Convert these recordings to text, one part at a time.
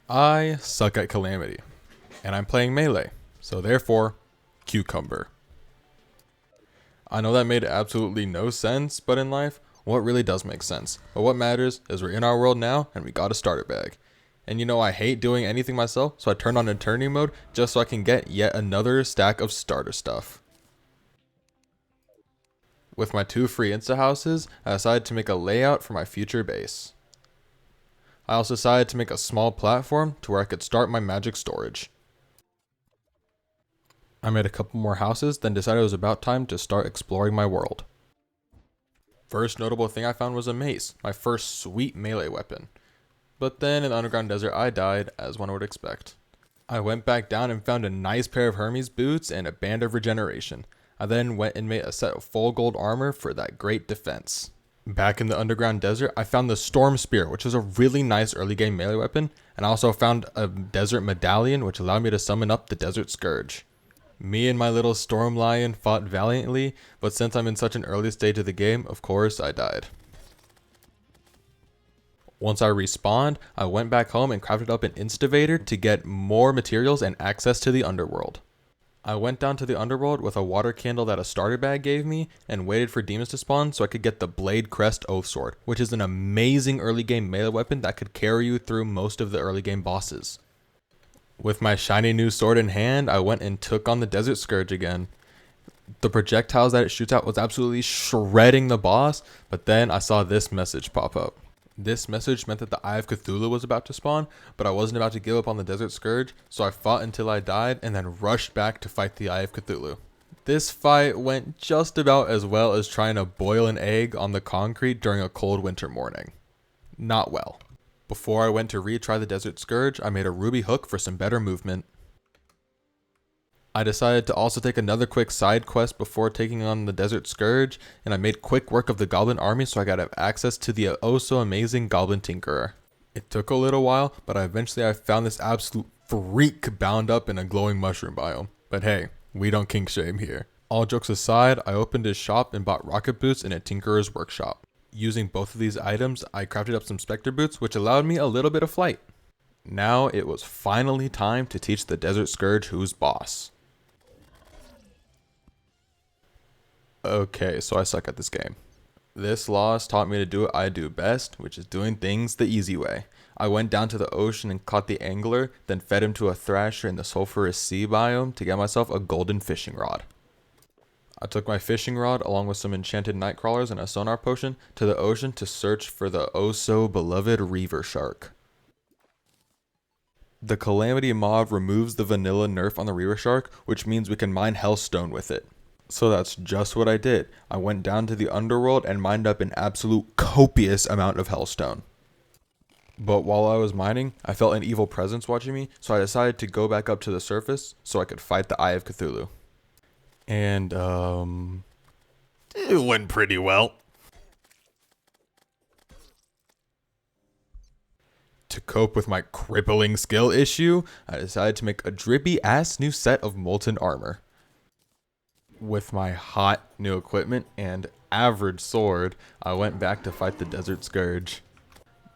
I suck at Calamity, and I'm playing Melee, so therefore, Cucumber. I know that made absolutely no sense, but in life, what really does make sense? But what matters is we're in our world now, and we got a starter bag. And you know I hate doing anything myself, so I turned on eternity mode just so I can get yet another stack of starter stuff. With my 2 free insta houses, I decided to make a layout for my future base. I also decided to make a small platform to where I could start my magic storage. I made a couple more houses, then decided it was about time to start exploring my world. First notable thing I found was a mace, my first sweet melee weapon. But then in the underground desert I died, as one would expect. I went back down and found a nice pair of Hermes boots and a band of regeneration. I then went and made a set of full gold armor for that great defense. Back in the underground desert, I found the Storm Spear, which is a really nice early game melee weapon, and I also found a desert medallion which allowed me to summon up the Desert Scourge. Me and my little Storm Lion fought valiantly, but since I'm in such an early stage of the game, of course I died. Once I respawned, I went back home and crafted up an Instavator to get more materials and access to the underworld. I went down to the underworld with a water candle that a starter bag gave me and waited for demons to spawn so I could get the Blade Crest Oath Sword, which is an amazing early game melee weapon that could carry you through most of the early game bosses. With my shiny new sword in hand, I went and took on the Desert Scourge again. The projectiles that it shoots out was absolutely shredding the boss, but then I saw this message pop up. This message meant that the Eye of Cthulhu was about to spawn, but I wasn't about to give up on the Desert Scourge, so I fought until I died and then rushed back to fight the Eye of Cthulhu. This fight went just about as well as trying to boil an egg on the concrete during a cold winter morning. Not well. Before I went to retry the Desert Scourge, I made a ruby hook for some better movement. I decided to also take another quick side quest before taking on the Desert Scourge, and I made quick work of the Goblin army so I could have access to the oh so amazing Goblin Tinkerer. It took a little while, but eventually I found this absolute freak bound up in a glowing mushroom biome. But hey, we don't kink shame here. All jokes aside, I opened his shop and bought rocket boots in a Tinkerer's workshop. Using both of these items, I crafted up some Spectre boots, which allowed me a little bit of flight. Now it was finally time to teach the Desert Scourge who's boss. Okay, so I suck at this game. This loss taught me to do what I do best, which is doing things the easy way. I went down to the ocean and caught the angler, then fed him to a thrasher in the sulfurous sea biome to get myself a golden fishing rod. I took my fishing rod along with some enchanted night crawlers and a sonar potion to the ocean to search for the oh so beloved reaver shark. The Calamity mob removes the vanilla nerf on the reaver shark, which means we can mine hellstone with it. So that's just what I did. I went down to the underworld and mined up an absolute copious amount of hellstone. But while I was mining, I felt an evil presence watching me, so I decided to go back up to the surface so I could fight the Eye of Cthulhu. And, it went pretty well. To cope with my crippling skill issue, I decided to make a drippy ass new set of molten armor. With my hot new equipment and average sword, I went back to fight the Desert Scourge.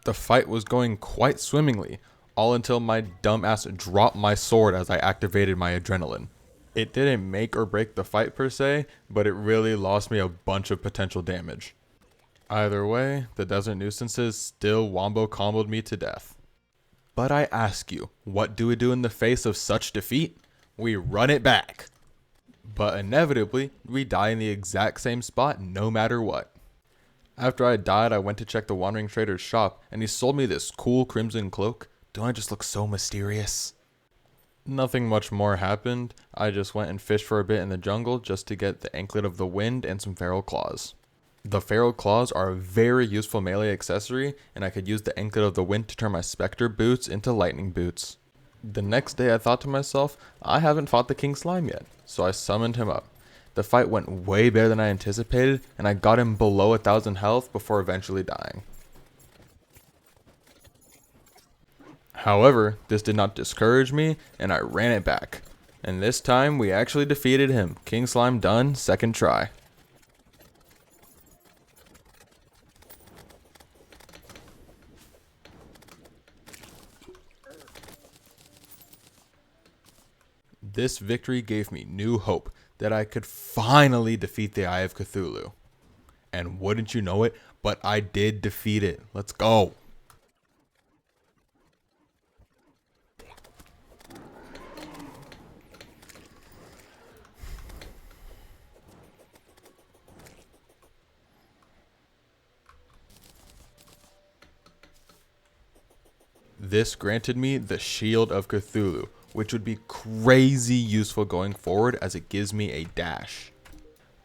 The fight was going quite swimmingly, all until my dumb ass dropped my sword as I activated my adrenaline. It didn't make or break the fight per se, but it really lost me a bunch of potential damage. Either way, the Desert Nuisances still wombo comboed me to death. But I ask you, what do we do in the face of such defeat? We run it back. But inevitably, we die in the exact same spot no matter what. After I died, I went to check the Wandering Trader's shop, and he sold me this cool crimson cloak. Don't I just look so mysterious? Nothing much more happened. I just went and fished for a bit in the jungle just to get the Anklet of the Wind and some Feral Claws. The Feral Claws are a very useful melee accessory, and I could use the Anklet of the Wind to turn my Spectre boots into lightning boots. The next day I thought to myself, I haven't fought the King Slime yet, so I summoned him up. The fight went way better than I anticipated, and I got him below 1,000 health before eventually dying. However, this did not discourage me, and I ran it back. And this time, we actually defeated him. King Slime done, second try. This victory gave me new hope that I could finally defeat the Eye of Cthulhu. And wouldn't you know it, but I did defeat it. Let's go. This granted me the Shield of Cthulhu, which would be crazy useful going forward as it gives me a dash.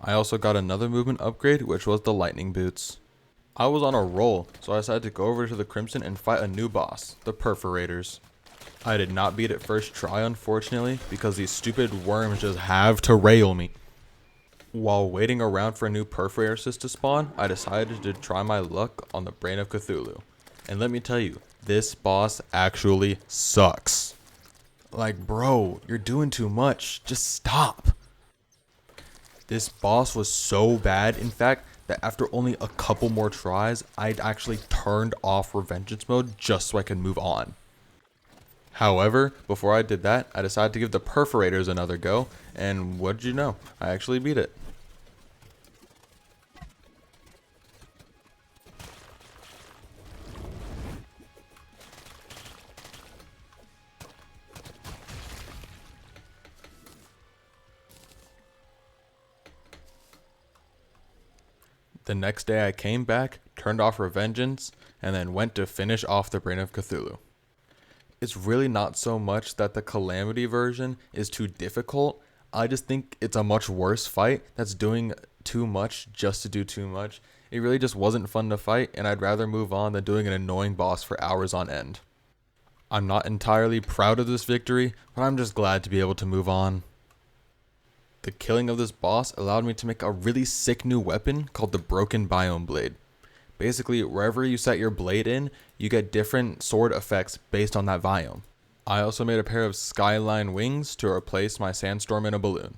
I also got another movement upgrade, which was the lightning boots. I was on a roll, so I decided to go over to the Crimson and fight a new boss, the Perforators. I did not beat it first try, unfortunately, because these stupid worms just have to rail me. While waiting around for a new Perforator to spawn, I decided to try my luck on the Brain of Cthulhu. And let me tell you, this boss actually sucks. Like, bro, you're doing too much. Just stop. This boss was so bad, in fact, that after only a couple more tries, I'd actually turned off Revengeance mode just so I could move on. However, before I did that, I decided to give the Perforators another go, and what did you know? I actually beat it. The next day I came back, turned off Revengeance, and then went to finish off the Brain of Cthulhu. It's really not so much that the Calamity version is too difficult, I just think it's a much worse fight that's doing too much just to do too much. It really just wasn't fun to fight, and I'd rather move on than doing an annoying boss for hours on end. I'm not entirely proud of this victory, but I'm just glad to be able to move on. The killing of this boss allowed me to make a really sick new weapon called the Broken Biome Blade. Basically, wherever you set your blade in, you get different sword effects based on that biome. I also made a pair of skyline wings to replace my sandstorm in a balloon.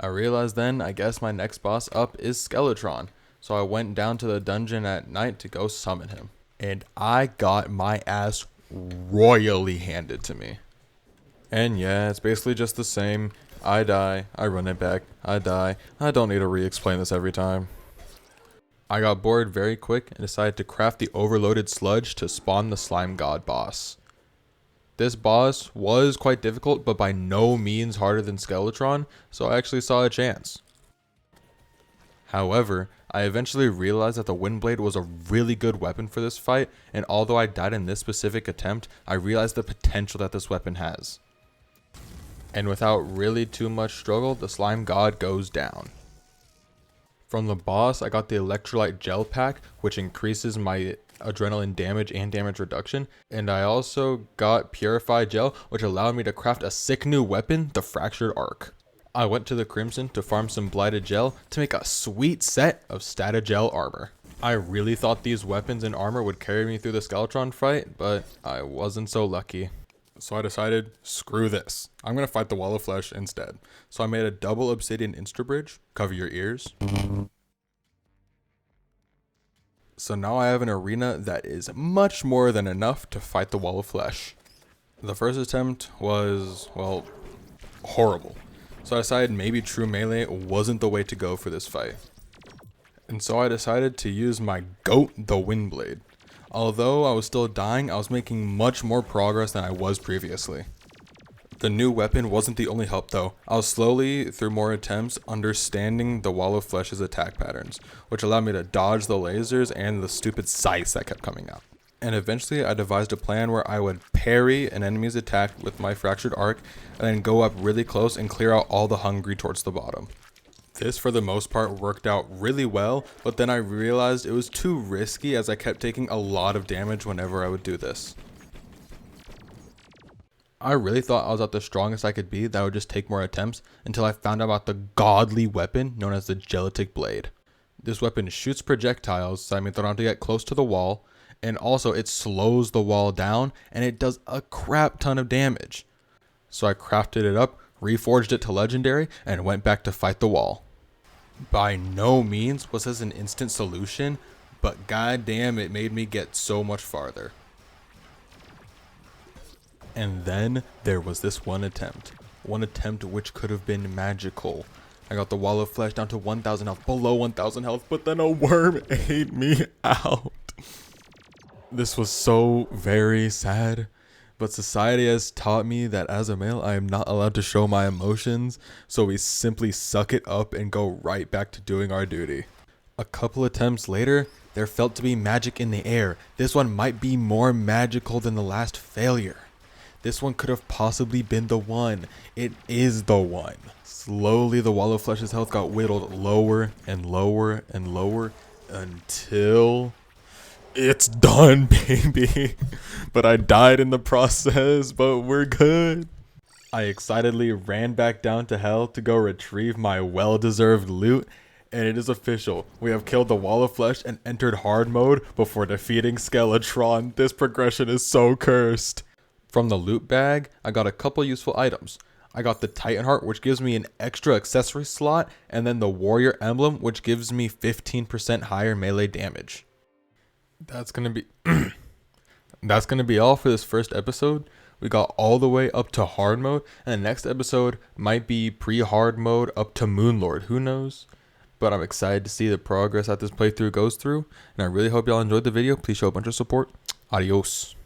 I realized then, I guess my next boss up is Skeletron, so I went down to the dungeon at night to go summon him. And I got my ass royally handed to me. And yeah, it's basically just the same. I die, I run it back, I die. I don't need to re-explain this every time. I got bored very quick and decided to craft the overloaded sludge to spawn the slime god boss. This boss was quite difficult, but by no means harder than Skeletron, so I actually saw a chance. However, I eventually realized that the Windblade was a really good weapon for this fight, and although I died in this specific attempt, I realized the potential that this weapon has. And without really too much struggle, the slime god goes down. From the boss, I got the electrolyte gel pack, which increases my adrenaline damage and damage reduction. And I also got purified gel, which allowed me to craft a sick new weapon, the fractured arc. I went to the Crimson to farm some blighted gel to make a sweet set of Statagel armor. I really thought these weapons and armor would carry me through the Skeletron fight, but I wasn't so lucky. So I decided, screw this. I'm going to fight the Wall of Flesh instead. So I made a double obsidian insta-bridge. Cover your ears. So now I have an arena that is much more than enough to fight the Wall of Flesh. The first attempt was, well, horrible. So I decided maybe true melee wasn't the way to go for this fight. And so I decided to use my goat, the Windblade. Although I was still dying, I was making much more progress than I was previously. The new weapon wasn't the only help though. I was slowly, through more attempts, understanding the Wall of Flesh's attack patterns, which allowed me to dodge the lasers and the stupid scythes that kept coming out. And eventually I devised a plan where I would parry an enemy's attack with my fractured arc, and then go up really close and clear out all the hungry towards the bottom. This, for the most part, worked out really well, but then I realized it was too risky as I kept taking a lot of damage whenever I would do this. I really thought I was at the strongest I could be, that I would just take more attempts, until I found out about the godly weapon known as the Gelatic Blade. This weapon shoots projectiles, so I mean they don't have to get close to the wall, and also it slows the wall down, and it does a crap ton of damage. So I crafted it up, reforged it to legendary, and went back to fight the wall. By no means was this an instant solution, but goddamn it made me get so much farther. And then there was this one attempt one attempt which could have been magical. I got the wall of flesh down to 1,000 health, below 1,000 health, but then a worm ate me out. This was so very sad, but society has taught me that as a male, I am not allowed to show my emotions, so we simply suck it up and go right back to doing our duty. A couple attempts later, there felt to be magic in the air. This one might be more magical than the last failure. This one could have possibly been the one. It is the one. Slowly, the wall of flesh's health got whittled lower and lower and lower until it's done, baby. But I died in the process, but we're good. I excitedly ran back down to hell to go retrieve my well-deserved loot. And it is official. We have killed the wall of flesh and entered hard mode before defeating Skeletron. This progression is so cursed. From the loot bag, I got a couple useful items. I got the Titan Heart, which gives me an extra accessory slot, and then the Warrior Emblem, which gives me 15% higher melee damage. That's gonna be all for this first episode. We got all the way up to hard mode, and the next episode might be pre-hard mode up to Moonlord. Who knows? But I'm excited to see the progress that this playthrough goes through, and I really hope y'all enjoyed the video. Please show a bunch of support. Adios.